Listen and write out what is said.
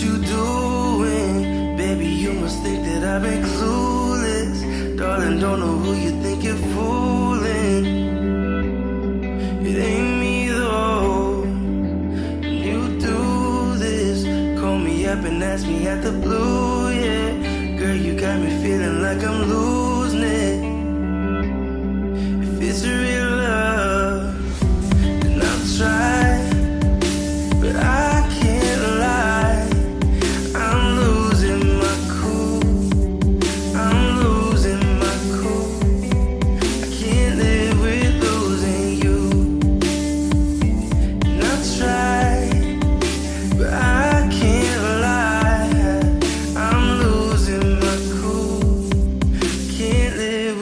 you doing? Baby, you must think that I've been clueless. Darling, don't know who you think you're fooling. It ain't me though. When you do this, call me up and ask me at the blue, yeah. Girl, you got me feeling like I'm losing it. If it's real love, then I'll try. But I can't lie, I'm losing my cool. I'm losing my cool. I can't live with losing you. And I'll try, but I can't lie, I'm losing my cool. Can't live